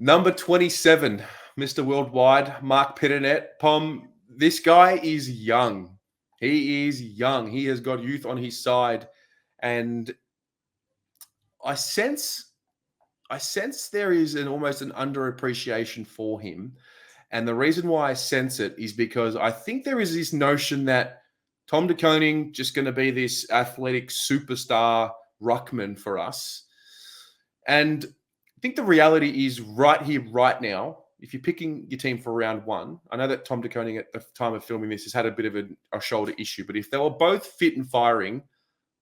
Number 27, Mr. Worldwide, Marc Pittonet. Pom, this guy is young. He is young. He has got youth on his side. And I sense there is almost an underappreciation for him. And the reason why I sense it is because I think there is this notion that Tom de Koning just going to be this athletic superstar ruckman for us. And I think the reality is right here, right now, if you're picking your team for round one, I know that Tom de Koning at the time of filming this has had a bit of a shoulder issue, but if they were both fit and firing,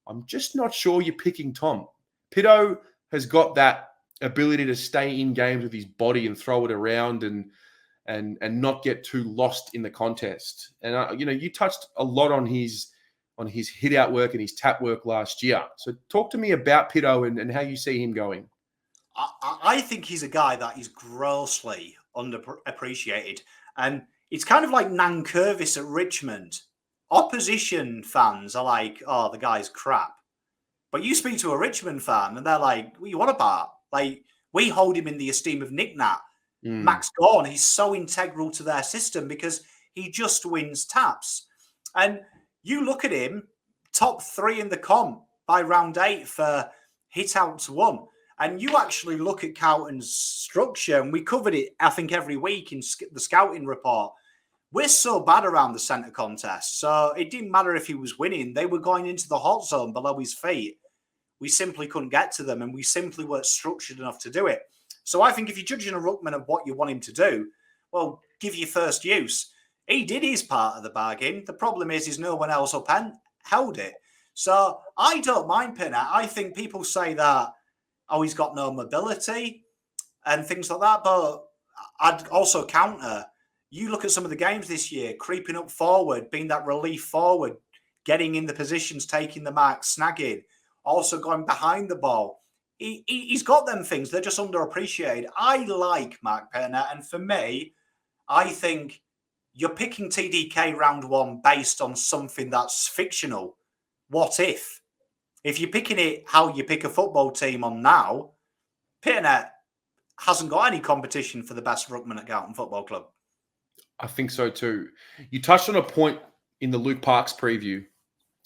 I'm just not sure you're picking Tom. Pitto has got that ability to stay in games with his body and throw it around and not get too lost in the contest. And you touched a lot on his hit out work and his tap work last year. So talk to me about Pitto and how you see him going. I think he's a guy that is grossly underappreciated. And it's kind of like Nankervis at Richmond. Opposition fans are like, oh, the guy's crap. But you speak to a Richmond fan and they're like, what you want about? Like, we hold him in the esteem of Nick Nat. Max Gawn, he's so integral to their system because he just wins taps. And you look at him, top 3 in the comp by round 8 for hit outs won. And you actually look at Carlton's structure, and we covered it, I think, every week in the scouting report. We're so bad around the centre contest. So it didn't matter if he was winning. They were going into the hot zone below his feet. We simply couldn't get to them, and we simply weren't structured enough to do it. So I think if you're judging a ruckman of what you want him to do, well, give you first use. He did his part of the bargain. The problem is no one else held it. So I don't mind Pittonet. I think people say that, oh, he's got no mobility and things like that. But I'd also counter. You look at some of the games this year, creeping up forward, being that relief forward, getting in the positions, taking the mark, snagging, also going behind the ball. He's got them things. They're just underappreciated. I like Marc Pittonet. And for me, I think you're picking TDK round 1 based on something that's fictional. What if? If you're picking it how you pick a football team on now, Pittonet hasn't got any competition for the best ruckman at Carlton Football Club. I think so too. You touched on a point in the Luke Parks preview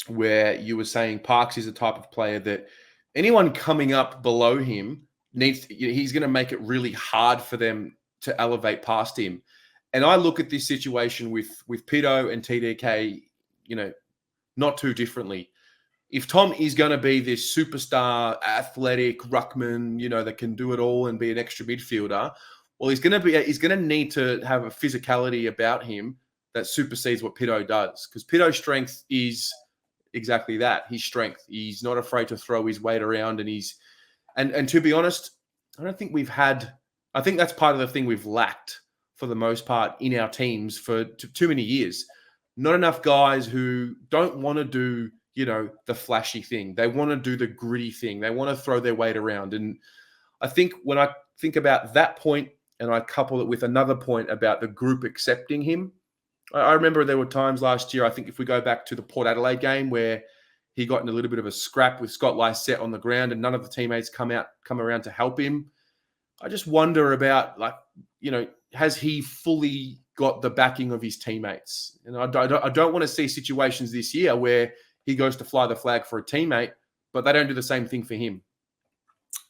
where you were saying Parks is the type of player that anyone coming up below him he's going to make it really hard for them to elevate past him. And I look at this situation with Pitto and TDK, not too differently. If Tom is going to be this superstar, athletic ruckman, that can do it all and be an extra midfielder, well, he's going to need to have a physicality about him that supersedes what Pitto does. Because Pitto's strength is exactly that. His strength. He's not afraid to throw his weight around, and to be honest, I think that's part of the thing we've lacked for the most part in our teams for too many years. Not enough guys who don't want to do, the flashy thing. They want to do the gritty thing. They want to throw their weight around. And I think when I think about that point and I couple it with another point about the group accepting him, I remember there were times last year, I think if we go back to the Port Adelaide game where he got in a little bit of a scrap with Scott Lysette on the ground and none of the teammates come around to help him. I just wonder about, has he fully got the backing of his teammates? And I don't want to see situations this year where he goes to fly the flag for a teammate, but they don't do the same thing for him.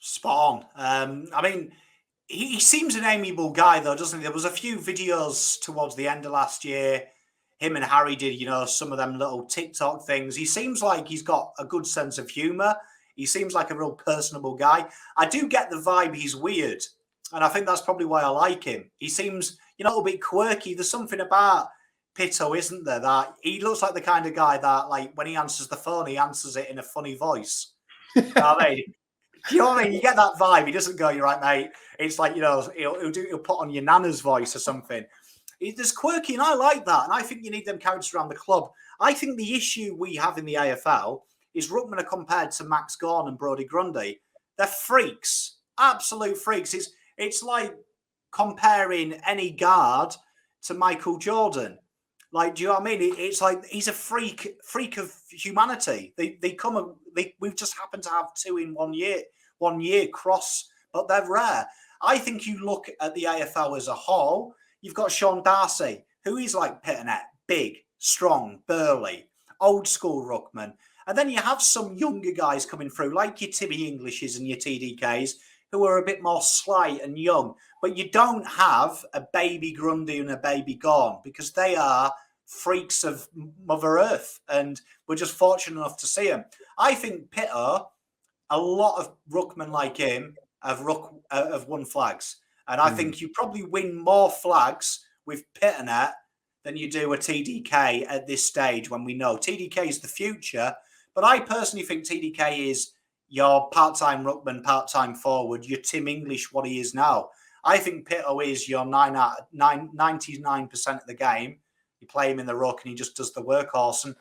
Spot on. He seems an amiable guy, though, doesn't he? There was a few videos towards the end of last year. Him and Harry did, some of them little TikTok things. He seems like he's got a good sense of humour. He seems like a real personable guy. I do get the vibe he's weird. And I think that's probably why I like him. He seems, a little bit quirky. There's something about Pitto, isn't there? That he looks like the kind of guy that, like, when he answers the phone, he answers it in a funny voice. You know what I mean? You know what I mean? You get that vibe. He doesn't go, "You're right, mate." It's like, he'll put on your nana's voice or something. There's quirky, and I like that. And I think you need them characters around the club. I think the issue we have in the AFL is ruckman are compared to Max Gawn and Brodie Grundy. They're freaks, absolute freaks. It's like comparing any guard to Michael Jordan. Like, do you know what I mean? It's like he's a freak of humanity. We've just happened to have 2 in 1 year cross, but they're rare. I think you look at the AFL as a whole, you've got Sean Darcy, who is like Pittonet, big, strong, burly, old school ruckman. And then you have some younger guys coming through, like your Timmy Englishes and your TDKs, who are a bit more slight and young. But you don't have a baby Grundy and a baby Gorn, because they are freaks of Mother Earth. And we're just fortunate enough to see them. I think Pitto, a lot of ruckmen like him have won flags. And I think you probably win more flags with Pittonet than you do a TDK at this stage, when we know TDK is the future. But I personally think TDK is your part-time ruckman, part-time forward, your Tim English, what he is now. I think Pitto is your 99% of the game. You play him in the ruck and he just does the workhorse. And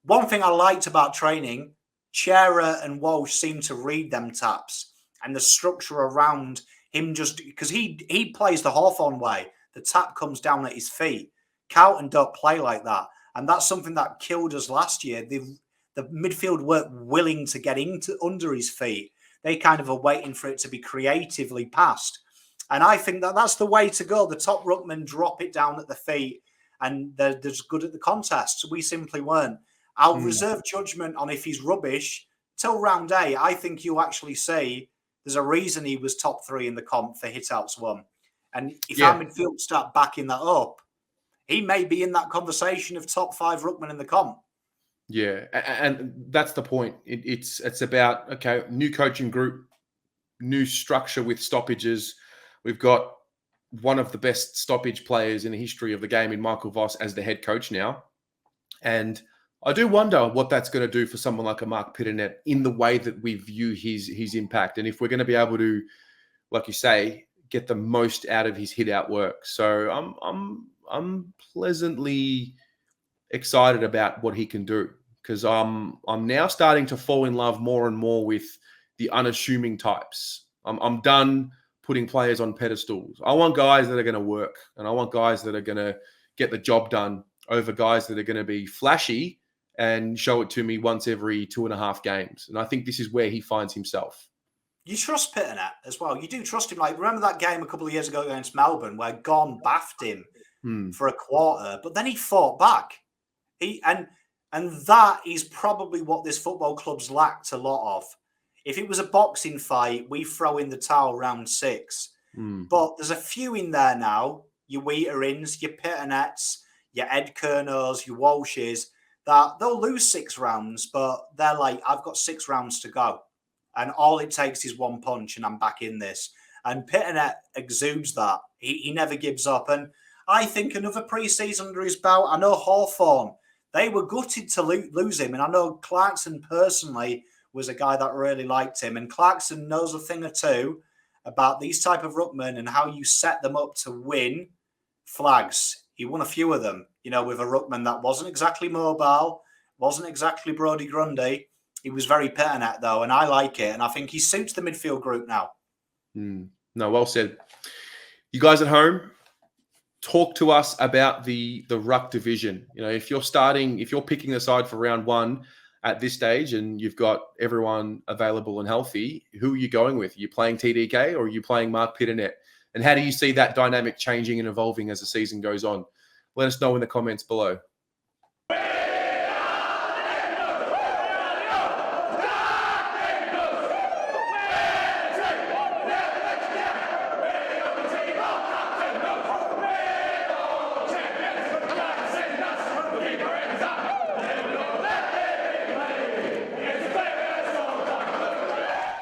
one thing I liked about training, Chera and Walsh seem to read them taps and the structure around him, just because he plays the Hawthorn way. The tap comes down at his feet. Carlton don't play like that. And that's something that killed us last year. The midfield weren't willing to get under his feet. They kind of are waiting for it to be creatively passed. And I think that that's the way to go. The top ruckmen drop it down at the feet and they're just good at the contests. We simply weren't. I'll reserve judgment on if he's rubbish till round 8. I think you'll actually see there's a reason he was top 3 in the comp for hitouts won. And if our midfield start backing that up, he may be in that conversation of top 5 ruckmen in the comp. Yeah, and that's the point. It's about, okay, new coaching group, new structure with stoppages. We've got one of the best stoppage players in the history of the game in Michael Voss as the head coach now. And I do wonder what that's going to do for someone like a Marc Pittonet in the way that we view his impact. And if we're going to be able to, like you say, get the most out of his hit-out work. So I'm pleasantly excited about what he can do, because I'm now starting to fall in love more and more with the unassuming types. I'm done putting players on pedestals. I want guys that are going to work, and I want guys that are going to get the job done over guys that are going to be flashy and show it to me once every 2.5 games. And I think this is where he finds himself. You trust Pittonet as well. You do trust him. Like, remember that game a couple of years ago against Melbourne where Gon baffed him for a quarter, but then he fought back. And that is probably what this football club's lacked a lot of. If it was a boxing fight, we throw in the towel round 6. But there's a few in there now, your Wheaterins, your Pittonets, your Ed Kernos, your Walshes, that they'll lose 6 rounds, but they're like, I've got 6 rounds to go. And all it takes is one punch and I'm back in this. And Pittonet exudes that. He never gives up. And I think another pre-season under his belt, I know Hawthorn, they were gutted to lose him. And I know Clarkson personally was a guy that really liked him. And Clarkson knows a thing or two about these type of ruckmen and how you set them up to win flags. He won a few of them, with a ruckman that wasn't exactly mobile, wasn't exactly Brodie Grundy. He was very Pittonet, though, and I like it. And I think he suits the midfield group now. No, well said. You guys at home, talk to us about the ruck division. If you're picking a side for round 1 at this stage and you've got everyone available and healthy, who are you going with? Are you playing TDK or are you playing Marc Pittonet? And how do you see that dynamic changing and evolving as the season goes on? Let us know in the comments below.